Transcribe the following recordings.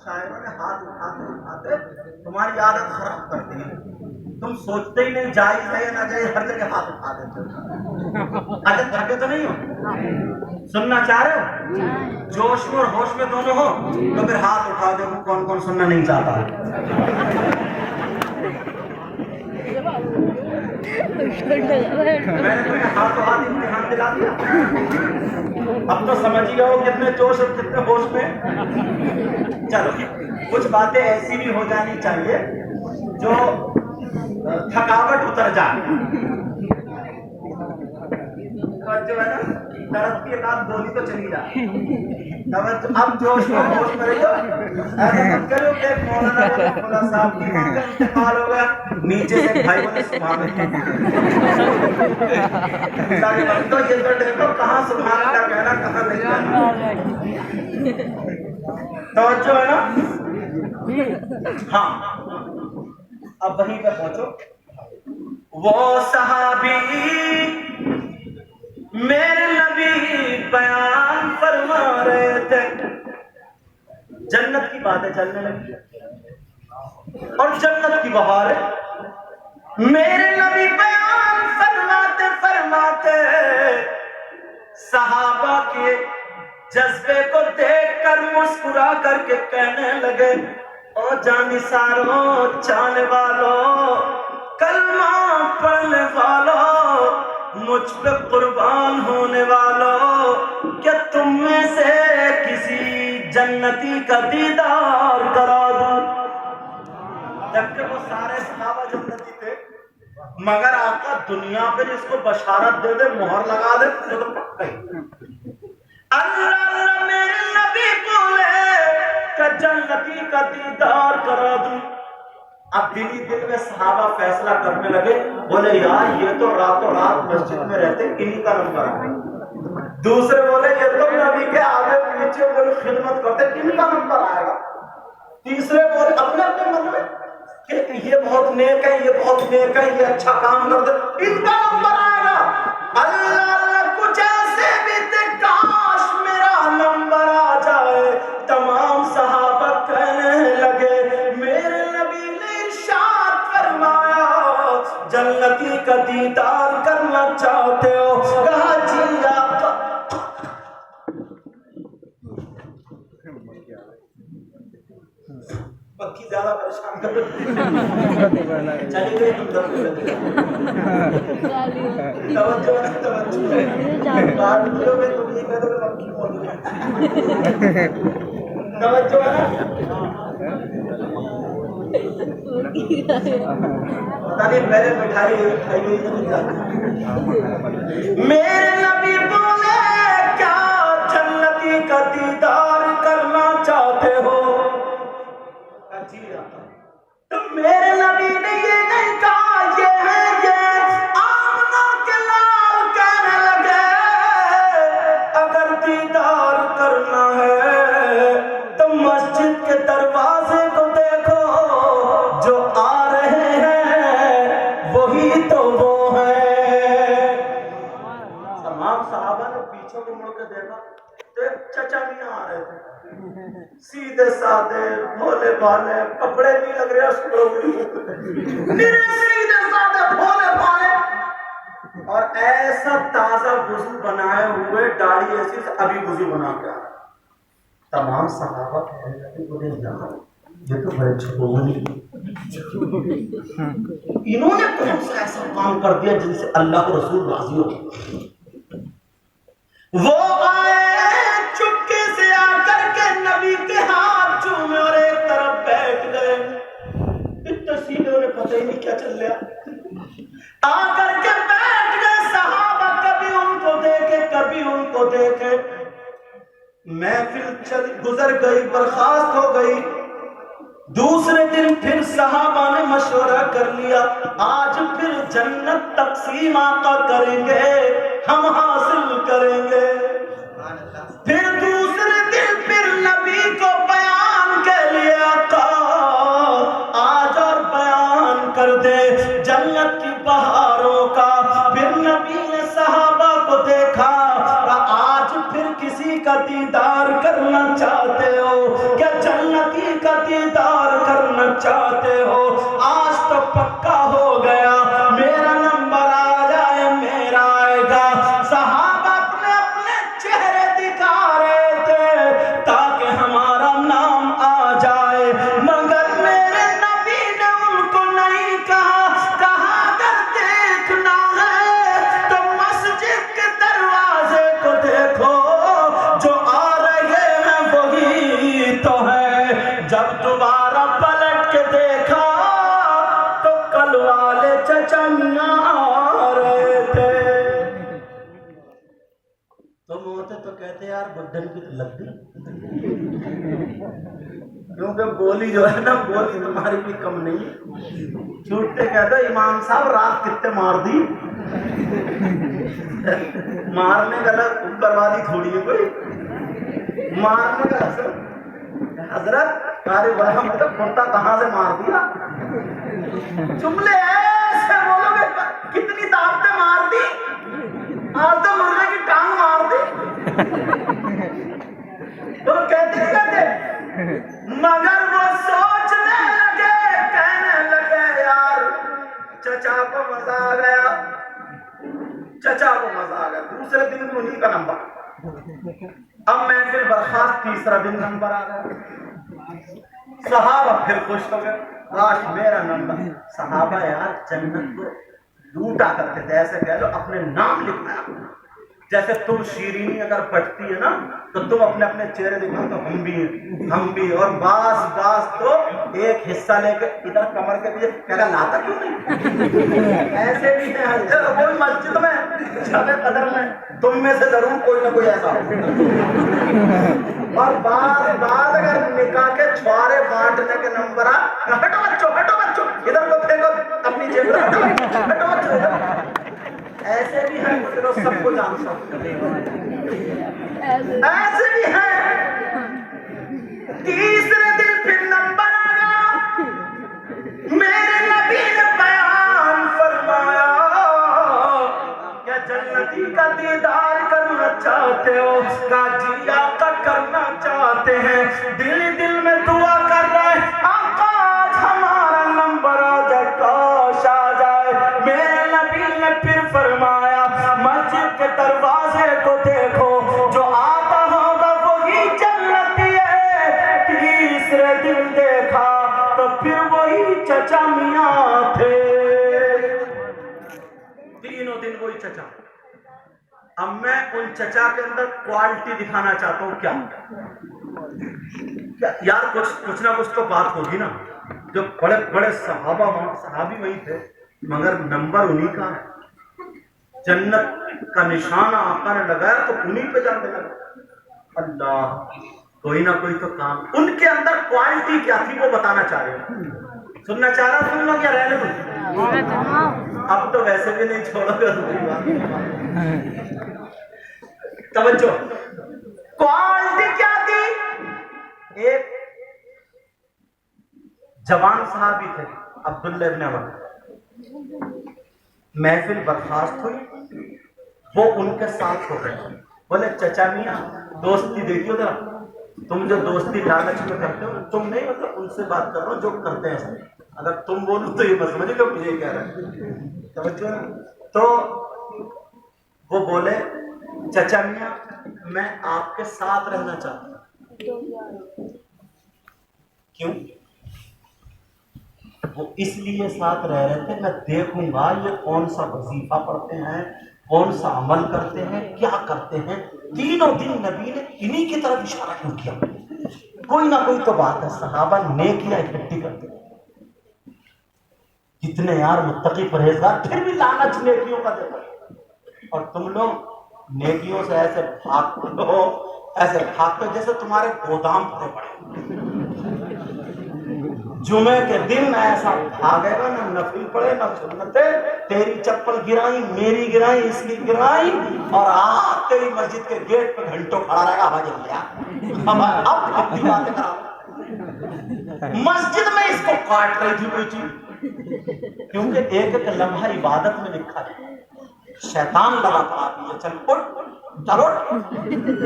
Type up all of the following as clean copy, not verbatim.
شاعروں نے ہاتھ اٹھاتے اٹھاتے تمہاری عادت خراب کر دی. تم سوچتے ہی نہیں جائز ہے یا نہ جائز، ہر جگہ ہاتھ اٹھا دیتے ہو. اچھا تھکے تو نہیں ہو؟ سننا چاہ رہے ہو؟ جوش میں اور ہوش میں دونوں ہو تو پھر ہاتھ اٹھا دو. کون کون سننا نہیں چاہتا؟ میں نے تمہیں ہاتھوں ہاتھ امتحان دلا دیا. اب تو سمجھ گئے ہو کتنے جوش اور کتنے ہوش میں. چلو کچھ باتیں ایسی بھی ہو جانی چاہیے جو تھکاوٹ اتر جائے. جو ہے نا درخت کے ساتھ گولی تو چلی جائے. اب جوش میں ہوش میں رہو. ایسا مت کرو کہ مولانا خدا صاحب کی ماں کا انتقال ہو گیا، نیچے سے بھائی بولے سبحان اللہ. یہ تو دیکھو کہاں سبحان اللہ کہنا کہاں نہیں کہنا. توجہ ہے نا. ہاں اب وہیں پہ پہنچو. وہ صحابی میرے نبی بیان فرما رہے تھے. جنت کی باتیں چلنے لگی اور جنت کی بہاریں میرے نبی بیان فرماتے فرماتے صحابہ کے جذبے کو دیکھ کر مسکرا کر کے کہنے لگے، او جانثاروں، چاہنے والوں، کلمہ پڑھنے والوں، مجھ پہ قربان ہونے والوں، کیا تم میں سے کسی جنتی کا دیدار کرا دوں؟ جبکہ وہ سارے صحابہ جنتی تھے، مگر آقا دنیا پہ جس کو بشارت دے دے، مہر لگا دے تو پکا ہی. اللہ میرے نبی بولے کہ جنتی کا دیدار کرا دوں. اب دل ہی دل میں صحابہ فیصلہ کرنے لگے، بولے یار یہ تو راتوں رات مسجد میں رہتے، انہی کا نمبر ہے. دوسرے بولے یہ تو نبی کے آگے پیچھے کوئی خدمت کرتے، ان کا نمبر آئے گا. تیسرے بولے اپنے اپنے من میں کہ یہ بہت نیک ہے، یہ بہت نیک ہے، یہ اچھا کام کرتے، ان کا نمبر آئے گا. اللہ کچھ ایسے بھی تھے کاش میرا نمبر آ جائے. تمام صحابہ کہنے لگے میرے نبی نے ارشاد فرمایا جنتی کا دیدار کرنا چاہتے ہو؟ کہا جی آقا. پکی زیادہ پریشان کر چلی گئی ہم میرے مٹھائی میرے نبی بولے کیا جنتی کا دیدار کرنا چاہتے ہو؟ تو میرے نبی نے یہ نہیں کہا یہ ہے یہ آمنہ کے لال کہنے لگے اگر دیدار کرنا ہے تو مسجد کے دروازے کو دیکھو، جو آ رہے ہیں وہی تو وہ ہیں. تمام صحابہ نے پیچھے کو مڑ کے دیکھا تو ایک چچا میاں آ رہے تھے، سیدھے سادے بھولے بھالے، کپڑے بھی لگ رہے سیدھے سادے بھولے بھالے، اور ایسا تازہ وضو بنائے ہوئے، داڑھی ایسی ابھی وضو بنا کے آ. تمام صحابہ بولے یار یہ تو بڑے چھپونی، انہوں نے کون سا ایسا کام کر دیا جن سے اللہ کو رسول راضی ہو. وہ آئے چپکے سے آ کر کے نبی کے ہاتھ چومے اور ایک طرف بیٹھ گئے. اتنے سیدھے انہیں پتہ ہی نہیں کیا چل رہا، آ کر کے بیٹھ گئے. صحابہ کبھی ان کو دیکھے کبھی ان کو دیکھے. محفل گزر گئی، برخاست ہو گئی. دوسرے دن پھر صحابہ نے مشورہ کر لیا آج پھر جنت تقسیم آقا کریں گے، ہم حاصل کریں گے. پھر دوسرے دن پھر نبی کو بیان کے لیے آقا آج اور بیان کر دے جنت کی بہاروں کا. پھر نبی نے صحابہ کو دیکھا، آج پھر کسی کا دیدار کرنا چاہتے ہو کیا؟ جنتی کا دیدار کرنا چاہتے ہو آج تو پکا ہو گیا میرا نمبر آ جائے میرا آئے گا. صحابہ اپنے اپنے چہرے دکھا رہے تھے تاکہ ہمارا نام آ جائے مگر میرے نبی نے ان کو نہیں کہا اگر دیکھنا ہے تو مسجد کے دروازے کو دیکھو جو آ رہے ہیں وہی تو ہے. جب دوبارہ پلٹ کے دیکھا تو کل والے چچا میاں آ رہے تھے. تم ہوتے تو کہتے یار بدھن کی تو لگ گئی کیونکہ بولی جو ہے نا بولی تمہاری بھی کم نہیں ہے. چھوٹے کہتے امام صاحب رات کتنے مار دی مارنے کا لگ بربادی تھوڑی ہے کوئی مارنے کا اثر حضرت قاری برہم تو کرتا کہاں سے مار دیا جملے ایسے بولو گے کتنی طاقتیں مار دی آج تو مرنے کی ٹانگ مار دی تو کہتے مگر وہ سوچنے لگے کہنے لگے یار چچا کو مزہ آ گیا چچا کو مزہ آ گیا. دوسرے دن بھی انہیں کا نمبر اب محفل برخاست تیسرا دن نمبر آ گیا. صحابہ پھر خوش ہو گئے کاش میرا نمبر. صحابہ یار جنت کو لوٹا کرتے تھے ایسے کہہ لو اپنے نام لکھنا جیسے تم شیرینی اگر بٹتی ہے نا تو تم اپنے اپنے چہرے دکھاؤ تو ہم بھی اور باس تو ایک حصہ لے کے ادھر کمر کے پیچھے کہنا لاتا کیوں نہیں ایسے بھی ہیں کوئی مسجد میں شب قدر میں تم میں سے ضرور کوئی نہ کوئی ایسا اور بعض اگر نکاح کے چھوارے بانٹنے کے نمبر ہٹو بچوں ادھر کو پھینکو اپنی جیب میں ہٹو بچوں ایسے بھی ہیں سب کو جان سکتے ایسے بھی ہیں. تیسرے دن پھر نمبر آیا میرے نبی نے بیان فرمایا کیا جنتی کا دیدار کرنا چاہتے ہو کا جی آقا کرنا چاہتے ہیں دل میں دعا کر رہے آقا آج ہمارا نمبر آ جائے کاش آ جائے. میرے نبی نے پھر فرمایا مسجد کے دروازے کو دیکھو جو آتا ہوگا وہی جنتی ہے. تیسرے دن دیکھا تو پھر وہی چچا میاں تھے. تینوں دن وہی چچا. اب میں ان چچا کے اندر کوالٹی دکھانا چاہتا ہوں کیا یار کچھ نہ کچھ تو بات ہوگی نا. جو بڑے بڑے صحابی وہی تھے مگر نمبر انہی کا ہے. جنت کا نشانہ آقا نے لگایا تو انہی پہ جانے لگا. اللہ کوئی نہ کوئی تو کام. ان کے اندر کوالٹی کیا تھی وہ بتانا چاہ رہے ہیں. سننا چاہ رہا سن لو کیا رہنے دو اب تو ویسے بھی نہیں چھوڑو گے. توجہ کوالٹی کیا تھی. ایک جوان صحابی تھے عبداللہ ابن عمر. محفل برخاست ہوئی وہ ان کے ساتھ ہو گئے. بولے چچا میاں دوستی دیکھیو ذرا تم جو دوستی لالچ میں کرتے ہو تم نہیں مطلب ان سے بات کر رہا ہو جو کرتے ہیں. اگر تم بولو تو یہ مت سمجھے کہ مجھے کہہ رہے ہیں. توجہ. تو وہ بولے چچا میاں میں آپ کے ساتھ رہنا چاہتا ہوں. کیوں؟ وہ اس لیے ساتھ رہ رہے تھے میں دیکھوں گا یہ کون سا وظیفہ پڑھتے ہیں کون سا عمل کرتے ہیں کیا کرتے ہیں. تینوں دن نبی نے انہی کی طرف اشارہ کیوں کیا. کوئی نہ کوئی تو بات ہے. صحابہ نیکیاں اکٹھی کرتے ہیں. کتنے یار متقی پرہیزگار پھر بھی لعنت نیکیوں کا دیکھو. اور تم لوگ نیکیوں سے ایسے بھاگتے جیسے تمہارے گودام پڑے پڑے. جمعے کے دن ایسا بھاگے گا نہ نفل پڑے نہ سنتے. تیری چپل گرائی میری گرائی اس کی گرائی اور آپ تیری مسجد کے گیٹ پہ گھنٹوں کھڑا رہے گا. آواز لیا اب اپنی باتیں کرا. مسجد میں اس کو کاٹ رہی تھی کوئی چیز کیونکہ ایک ایک لمحہ عبادت میں لکھا ہے. شیطان لگا پڑا چل اٹھ چلو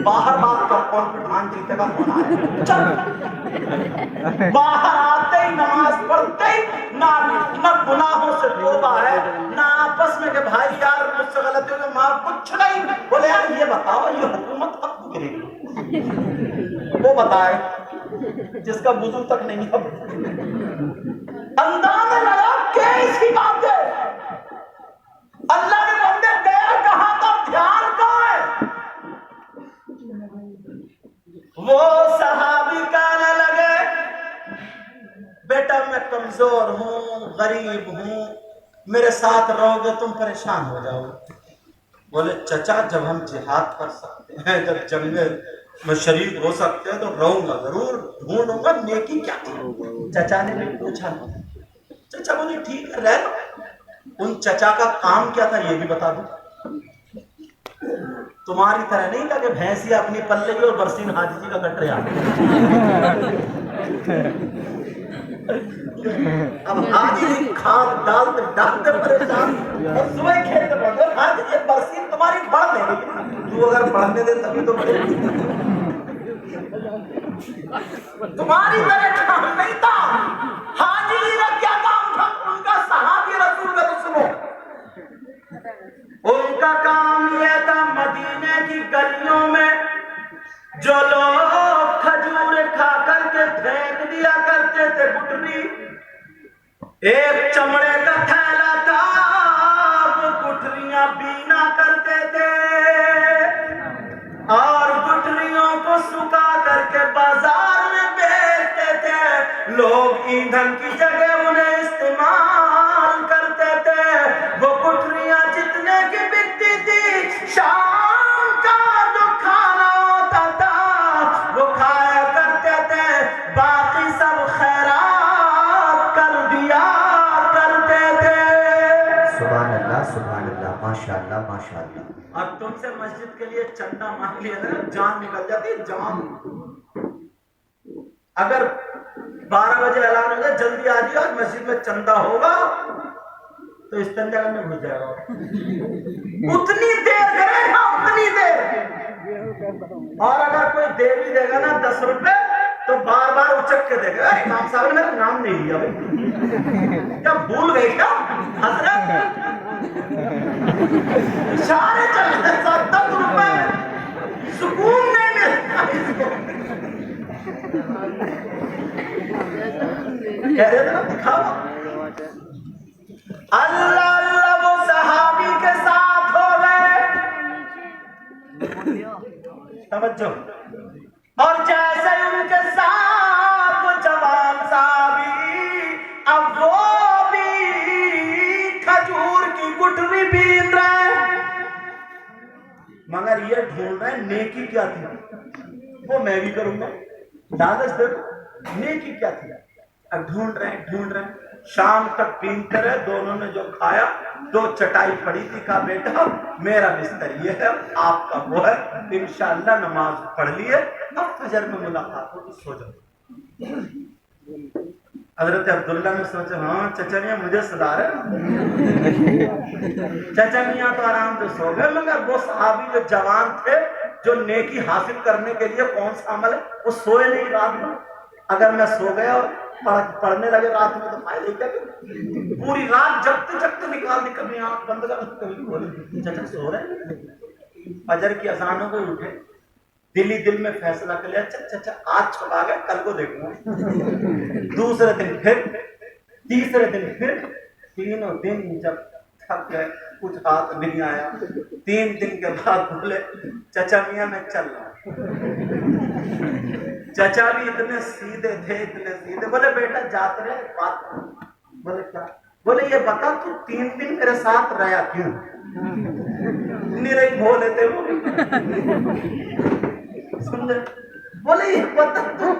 باہر بات کر، کون پٹھان جیتے گا کون آئے، چل باہر آتے ہی نماز پڑھتے ہی نہ گناہوں سے توبہ ہے، نہ آپس میں کہ بھائی یار مجھ سے غلطی ہو گئی معاف، کچھ نہیں. بولے یار یہ بتاؤ یہ حکومت کب گرے گی، وہ بتائے جس کا وضو تک نہیں. اب اندازہ لگا کیسی بات ہے، اللہ نے بندے گیا کہاں کا دھیان کہاں ہے. وہ صحابی کہنے لگے بیٹا میں کمزور ہوں، غریب ہوں، میرے ساتھ رہو گے تم پریشان ہو جاؤ گے. بولے چچا جب ہم جہاد کر سکتے ہیں، جب جنگ میں شریک ہو سکتے ہیں تو رہوں گا ضرور، ڈھونڈوں گا نیکی کیا تھی. چچا نے بھی پوچھا، چچا بولے ٹھیک ہے رہ لو. ان چچا کا کام کیا تھا یہ بھی بتا دوں. تمہاری طرح نہیں تھا کہ بھینسی اپنی پلے کی اور برسین حاجی جی کا کٹ رہا. اب حاجی جی کھاد ڈالتے پریشان اور صبح کھیلتے پڑھتے، حاجی جی برسین تمہاری بڑھ لے گی، تو اگر پڑھنے دے تبھی تو بڑھے گی. تمہاری طرح کام نہیں تھا. حاجی جی کا کیا کام تھا؟ ان کا صحابی رسول کا تو سنو، ان کا کام یہ تھا مدینے کی گلیوں میں جو لوگ کھجور کھا کر کے پھینک دیا کرتے تھے گٹری، ایک چمڑے کا تھیلا تھا، وہ گٹریاں بینا کرتے تھے اور گٹریوں کو سکھا کر کے بازار میں بیچتے تھے. لوگ ایندھن کی جگہ انہیں استعمال کرتے تھے. وہ گٹریاں جتنے کی بکتی تھی، شام کا جو کھانا ہوتا تھا وہ کھایا کرتے تھے، باقی سب خیرات کر دیا کرتے تھے. سبحان اللہ سبحان اللہ، ماشاء اللہ ماشاء اللہ. اب تم سے مسجد کے لیے چندہ مانگ لیا نا، جان نکل جاتی جان. اگر 12 بجے اعلان ہو جائے جلدی آ جائیے آج مسجد میں چندہ ہوگا تو استنجا کرنے گھس جائے گا. اتنی دیر کرے گا اتنی دیر. اور اگر کوئی دے بھی دے گا نا 10 روپے تو بار بار اچک کے دے گا. امام صاحب نے میرا نام نہیں لیا بھائی، کیا بھول گئی کیا حضرت؟ اشارے چل رہے 10 روپے سکون نہیں ملتا اس کو. کہہ رہے تھے نا دکھاوا. اللہ اللہ وہ صحابی کے ساتھ ہو گئے، توجہ. اور جیسے ان کے ساتھ وہ جوان صحابی، اب وہ بھی کھجور کی گٹری بین رہے مگر یہ ڈھونڈ رہے نیکی کیا تھی. وہ میں بھی کروں گا، لالچ دیکھو نیکی کیا تھی. اب ڈھونڈ رہے شام تک پینتے رہے. دونوں نے جو کھایا 2 چٹائی پڑی تھی، کہا بیٹا میرا بستر یہ ہے، آپ کا وہ ہے، انشاءاللہ نماز پڑھ لیے، اب فجر میں ملاقات ہوگی، سو جاؤ. حضرت عبداللہ نے سوچا ہاں چچا میاں مجھے سزا رہے. چچا میاں تو آرام سے سو گئے، مگر وہ صحابی جو جوان تھے جو نیکی حاصل کرنے کے لیے کون سا عمل ہے وہ سوئے نہیں رات میں. اگر میں سو گیا اور پڑھنے لگے رات میں تو فائدہ کیا؟ پوری رات جگتے جگتے نکال دی، کبھی آنکھ بند کر کبھی کھولی. چچا سو رہے. فجر کی اذانوں کو اٹھے، دل ہی دل میں فیصلہ کر لیا چچا آج چھپا گئے کل کو دیکھوں گا. دوسرے دن پھر، تیسرے دن پھر، 3 دن جب تھک گئے کچھ ہاتھ نہیں آیا، 3 دن کے بعد بولے چچا میاں میں چل رہا ہوں. چچا بھی اتنے سیدھے تھے، بولے بیٹا جاتے رہے بات. بولے کیا؟ بولے یہ بتا تو 3 دن میرے ساتھ رہا کیوں؟ نہیں بولے تھے وہ سن لے. بولے یہ بتا تو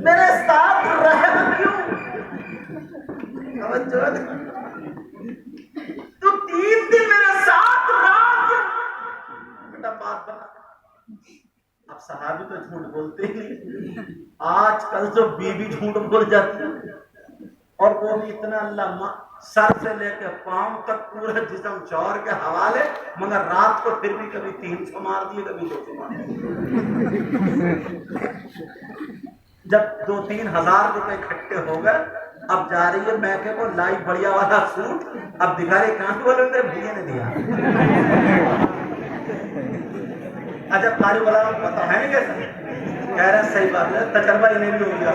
میرے ساتھ رہا کیوں؟ تو 3 دن میرے ساتھ رہا کیوں؟ بیٹا بات بنا. اب صحابی تو جھوٹ بولتے ہی نہیں. آج کل جو بیوی جھوٹ بول جاتی ہے اور وہ بھی اتنا اللہ سر سے لے کے پاؤں تک پورا جسم چور کے حوالے، مگر رات کو پھر بھی کبھی 300 مار دیے کبھی 200 مار دیے۔ جب 2-3 ہزار روپے اکٹھے ہو گئے، اب جا رہی ہے میں کہ وہ لائی بڑھیا والا سوٹ، اب دکھا رہی کہاں بولے میرے بھیا نے دیا۔ اچھا قاری والا پتا ہے نہیں کیسا، کہہ رہے ہیں صحیح بات ہے، تجربہ انہیں بھی ہو گیا،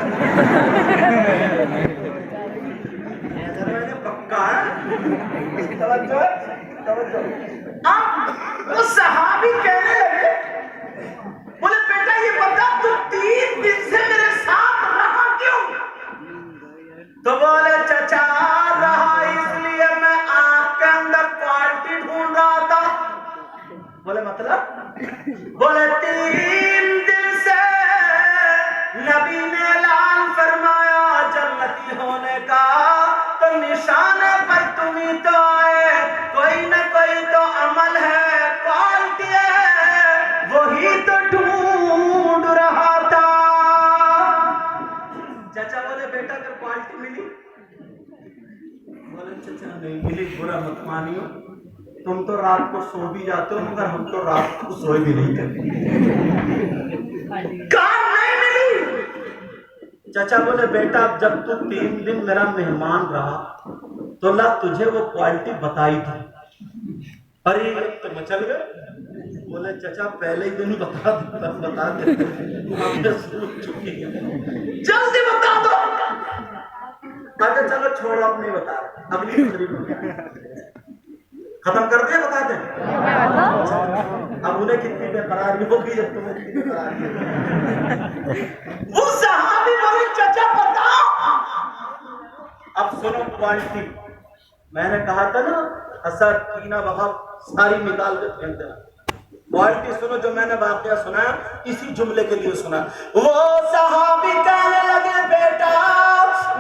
تجربہ انہیں پکا ہے۔ توجہ توجہ۔ اب وہ صحابی کہنے لگے، بولے بیٹا یہ بتا تو 3 دن سے میرے ساتھ رہا کیوں؟ تو بولے چچا رہا اس لیے میں آپ کے اندر کوالٹی ڈھونڈ رہا تھا۔ بولے مطلب؟ بولے 3 دن سے نبی نے اعلان فرمایا جنتی ہونے کا، تو نشانے پر تم ہی تو آئے، کوئی نہ کوئی تو عمل ہے، کوالٹی ہے، وہی تو ڈھونڈ رہا تھا۔ چچا بولے بیٹا اگر کوالٹی ملی؟ بولے چچا نہیں ملی، برا مت مانیو، تم تو رات کو سو بھی جاتے ہو مگر ہم تو رات کو سوئے بھی نہیں کرتے۔ کام نہیں ملی۔ چچا بولے بیٹا اب جب تو 3 دن میرا مہمان رہا تو اللہ تجھے وہ کوالٹی بتائی تھی، ارے تو مچل گئے۔ بولے چچا پہلے ہی دن بتا دیتے، ہمیں سوچ چکی ہے، جلدی بتا دو۔ اچھا چلو چھوڑو اب نہیں بتا رہے، اگلی تقریب میں ختم کر دیں بتا دیں۔ اب انہیں کتنی بے قراری ہوگی جب تمہیں کتنی بے قراری ہوگی۔ وہ صحابی بولے چچا بتاؤ۔ اب سنو کوالٹی، میں نے کہا تھا نا حسد کینہ بغض ساری نکال کے پھینک دینا۔ کوالٹی سنو جو میں نے واقعہ سنا اسی جملے کے لیے سنا۔ وہ صحابی کہنے لگے بیٹا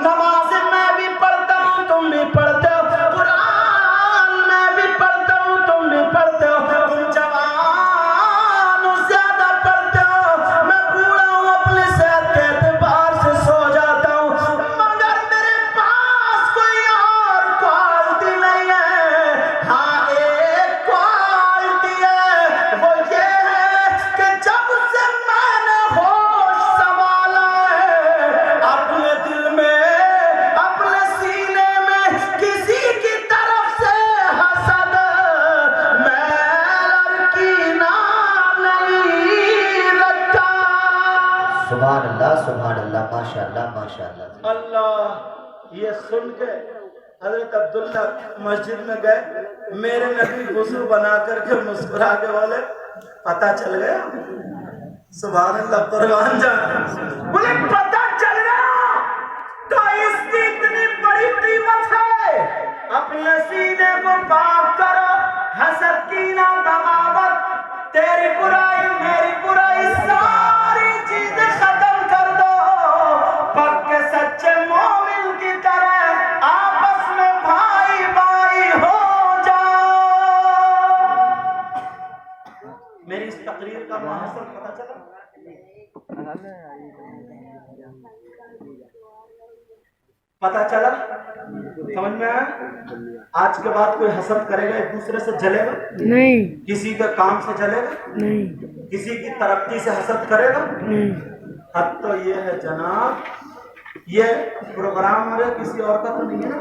نماز میں بھی پڑھتا ہوں تم بھی پڑھتے ہو، قرآن میں بھی پڑھتا ہوں تم بھی پڑھتے ہو، تم جوان ہو زیادہ پڑھتے ہو، میں بوڑھا ہوں اپنی صحت کے اعتبار سے سو جاتا ہوں، مگر میرے پاس کوئی اور کوالٹی نہیں ہے۔ ہاں ایک کوالٹی ہے، وہ یہ ہے کہ جب سے میں نے ہوش سنبھالا ہے، اپنے دل میں اپنے سینے میں کسی کی طرف سے حسد میل اور کینہ نہیں رکھا۔ سبحان اللہ ماشاء اللہ ماشاء اللہ۔ اللہ یہ سن کے حضرت عبداللہ مسجد میں گئے، میرے نبی وضو بنا کر کے مسکرا کے بولے پتہ چل گیا؟ سبحان اللہ قربان جان، بولے پتہ چل گیا تو اس کی اتنی بڑی قیمت ہے۔ اپنے سینے کو پاک کرو، حسد کینہ بغاوت تیری برائی میری برائی ساری چیزیں ختم کر دو، پکے سچے مومن کی طرح آپس میں بھائی بھائی ہو جاؤ۔ میری اس تقریر کا محصول پتہ چلا؟ پتہ چلا؟ سمجھ میں آیا؟ آج کے بعد کوئی حسد کرے گا ایک دوسرے سے جلے گا نہیں کسی کے کام سے جلے گا نہیں کسی کی ترقی سے حسد کرے گا؟ نہیں حد تو یہ ہے جناب، یہ پروگرام ہمارے کسی اور کا تو نہیں ہے نا،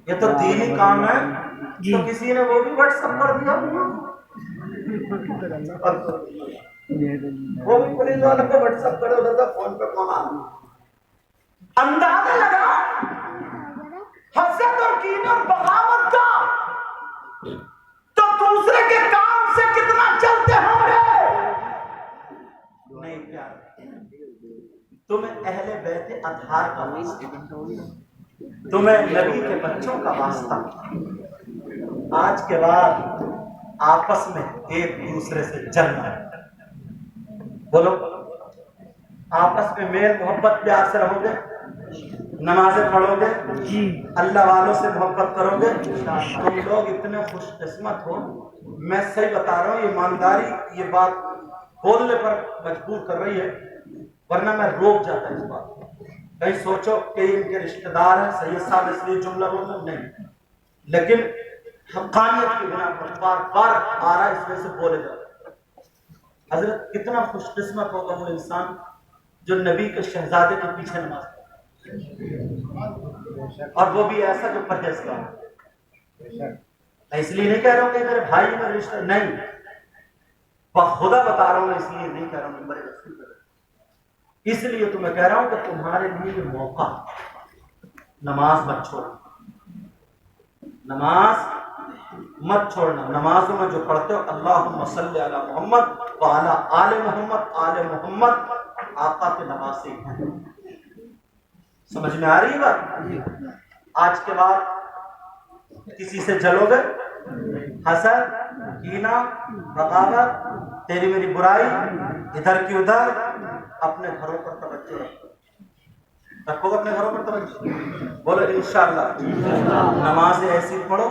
یہ تو دینی کام ہے۔ تو کسی نے وہ بھی واٹس ایپ کر دیا، وہ بھی پولیس والوں کو واٹس ایپ کرے، ادھر فون پہ کون آ رہا۔ اندازہ لگا حسد اور کینہ اور بغاوت کا تو دوسرے کے کام سے کتنا چلتے ہوں گے۔ نہیں پیار، تمہیں اہل بیت اطہار کا واسطہ، تمہیں نبی کے بچوں کا واسطہ، آج کے بعد آپس میں ایک دوسرے سے جلنا ہے۔ بولو آپس میں میل محبت پیار سے رہو گے، نمازیں پڑھو گے، اللہ والوں سے محبت کرو گے، تم لوگ اتنے خوش قسمت ہو۔ میں صحیح بتا رہا ہوں، ایمانداری یہ بات بولنے پر مجبور کر رہی ہے، ورنہ میں روک جاتا اس بات کو۔ کہیں سوچو کہ ان کے رشتہ دار ہیں سید صاحب اس لیے جملہ بولنا نہیں، لیکن حقانیت کی بنا پر بار بار آ رہا ہے اس وجہ سے بولے جا رہا ہے۔ حضرت کتنا خوش قسمت ہوگا وہ انسان جو نبی کے شہزادے کے پیچھے نماز پڑھے، اور وہ بھی ایسا جو پرہیزگار ہے۔ میں اس لیے نہیں کہہ رہا ہوں کہ میرے بھائی میں رشتہ نہیں، بخدا بتا رہا ہوں، اس لیے نہیں کہہ رہا ہوں میرے رسول کا، اس لیے تو میں کہہ رہا ہوں کہ تمہارے لیے یہ موقع، نماز مت چھوڑنا، نماز مت چھوڑنا۔ نمازوں میں جو پڑھتے ہو اللہم صلی علی محمد وعلی آل محمد، آل محمد آقا کے نماز سے ہی ہے۔ سمجھ میں آ رہی ہے بات؟ آج کے بعد کسی سے جلو گے، حسد، کینہ، بغاوت، تیری میری برائی، ادھر کی ادھر، اپنے گھروں پر توجہ رکھو گے، اپنے گھروں پر توجہ بولو انشاءاللہ نمازیں ایسی پڑھو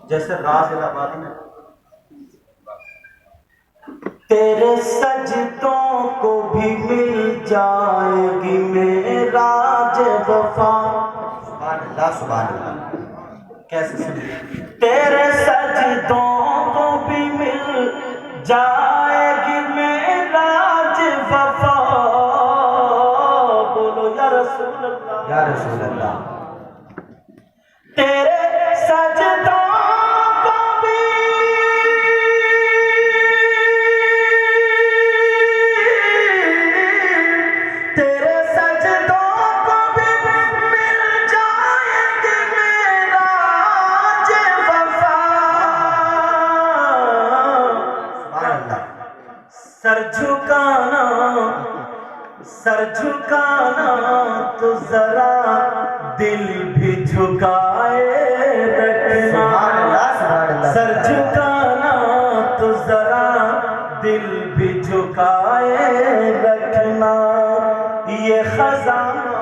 جیسے راز الہبادی میں۔ تیرے سجدوں کو بھی مل جائے گی معراج وفا۔ سبحان اللہ سبحان اللہ۔ کیسے سمجھے؟ تیرے سجدوں کو بھی مل جائے گی معراج وفا، بولو یا رسول اللہ، یا رسول اللہ۔ تیرے سجدوں کو بھی تیرے سجدوں کو بھی مل جائے گی معراج وفا۔ سبحان اللہ۔ سر جھکانا تو ذرا دل بھی جھکائے رکھنا، سبحان اللہ سبحان اللہ۔ سر جھکانا تو ذرا دل بھی جھکائے رکھنا، یہ خزانہ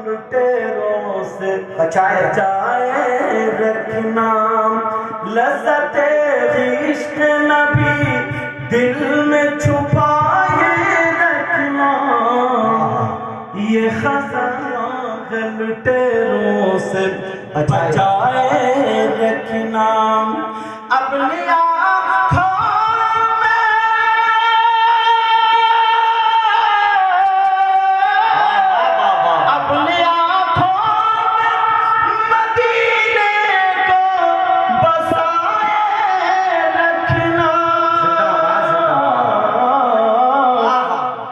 لٹیروں سے بچائے رکھنا، لذت عشق نبی دل میں چھپائے رکھنا، یہ خزانہ لٹیروں سے بچائے رکھنا، اپنی آنکھوں میں مدینے کو بسائے رکھنا،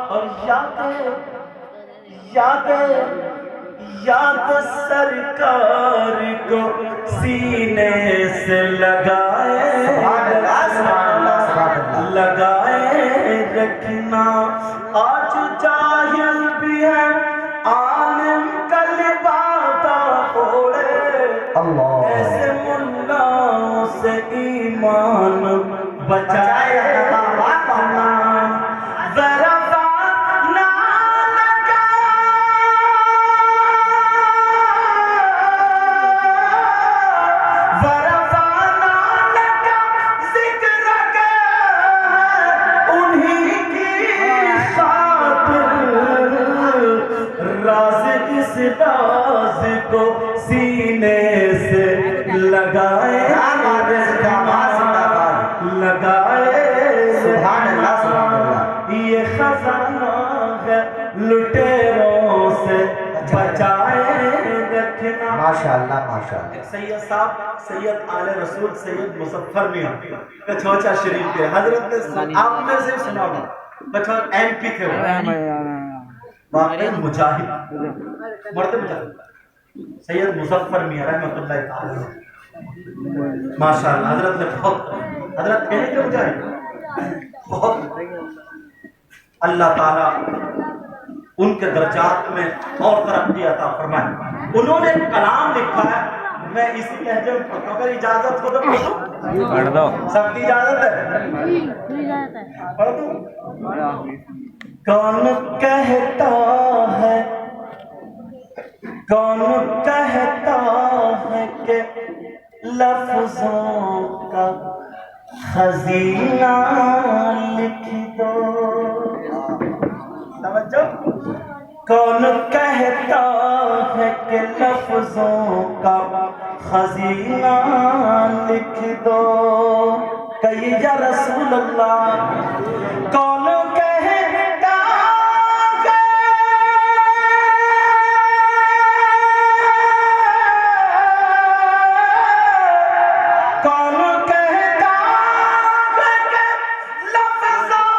اور یاد سرکار کو سینے سے لگائے رکھنا، آج جاہل بھی ہے عالم کل باتا اوڑے، ایسے ملاؤں سے ایمان بچائے رکھنا، ذرا راز کو سینے سے لگائے سبحان اللہ سبحان اللہ۔ یہ خزانہ ہے لٹیروں سے بچائے رکھنا۔ ماشاءاللہ ماشاءاللہ۔ سید صاحب سید آل رسول سید مظفر میاں کچھوچا شریف کے حضرت نے آپ نے سے سنا ہوگا، بچپن ایم پی تھے وہ، واقعی مجاہد، مرد مجاہد سید مظفر میاں رحمۃ اللہ تعالی ماشاءاللہ۔ حضرت نے بہت، حضرت کہنے کے مجاہد بہت، اللہ تعالیٰ ان کے درجات میں اور ترقی عطا فرمائے۔ انہوں نے کلام لکھا ہے، میں اسی لہجے میں پڑھتا ہوں، اگر اجازت ہو تو پڑھ دو، سب کی اجازت ہے؟ پڑھ دوں؟ کون کہتا ہے کہ لفظوں کا خزینہ لکھ دو، توجہ، کون کہتا ہے کہ لفظوں کا خزینہ لکھ دو، کہیے یا رسول اللہ، کون کہتا ہے کون کہتا ہے کہ لفظوں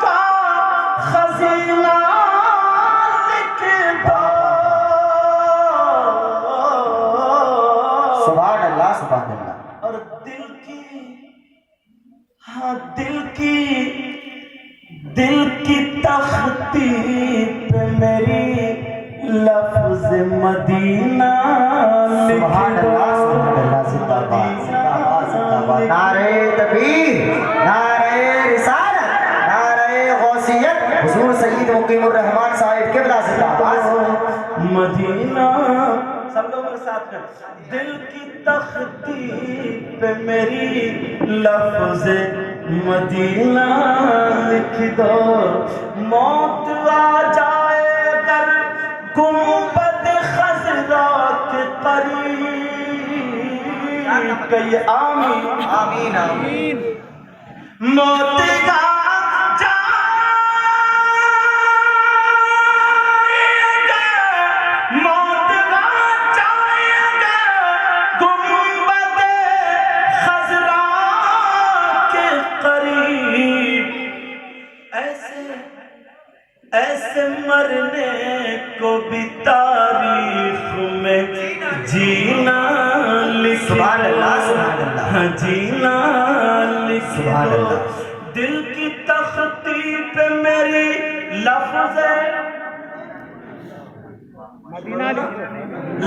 کا خزینہ لکھ دو، سبحان اللہ سبحان اللہ۔ اور دل کی تختی پہ میری لفظ مدینہ لکھ سبحان دو، اللہ سبحان اللہ، زندہ باد زندہ باد زندہ باد، نعرہ تکبیر، نعرہ رسالت، نعرہ غوثیت، حضور سید مقیم الرحمان صاحب قبلہ زندہ باد۔ مدینہ سب لوگ میرے ساتھ ہیں، دل کی تختی پہ میری لفظ مدینہ لکھ دو، موت آ جائے اگر گنبد خضرا کے قریب، کہیے آمین آمین آمین۔ موت آ ایسے مرنے کو بھی تاریخ میں جینا لکھ دو، سبحان اللہ سبحان اللہ، جینا لکھ سبحان دو، اللہ۔ دل کی تختی پہ میری لفظ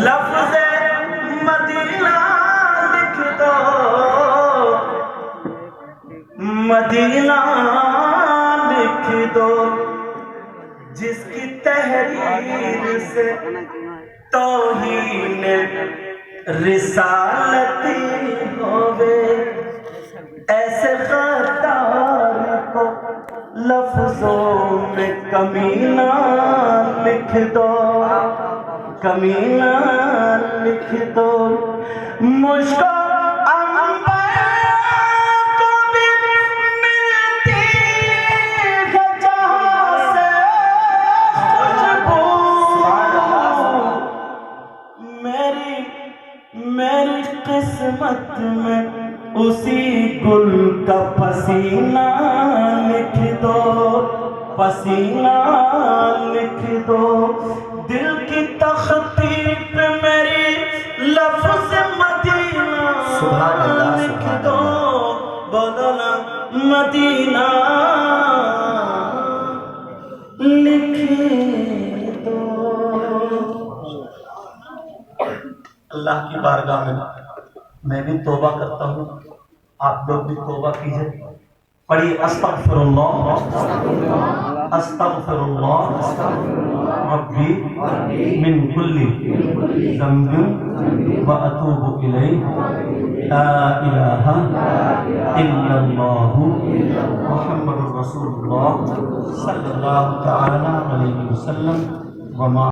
لفظ مدینہ لکھ دو، مدینہ لکھ دو، جس کی تحریر سے توہین رسالتی ہوئے، ایسے غدار کو لفظوں میں کمینہ لکھ دو، کمینہ لکھ دو، مجھ کو میری قسمت میں اسی گل کا پسینہ لکھ دو، پسینہ لکھ دو، دل کی تختی پہ میری لفظ مدینہ سبحان اللہ لکھ سبحان دو، اللہ۔ بولو نا مدینہ لکھ دو۔ اللہ کی بارگاہ میں بھی توبہ کرتا ہوں، آپ لوگ بھی توبہ کیجئے، پڑھیے استغفر اللہ استغفر اللہ ربی من کل ذنب واتوب الیہ، لا الہ الا اللہ محمد رسول اللہ صلی اللہ تعالی علیہ وسلم، وما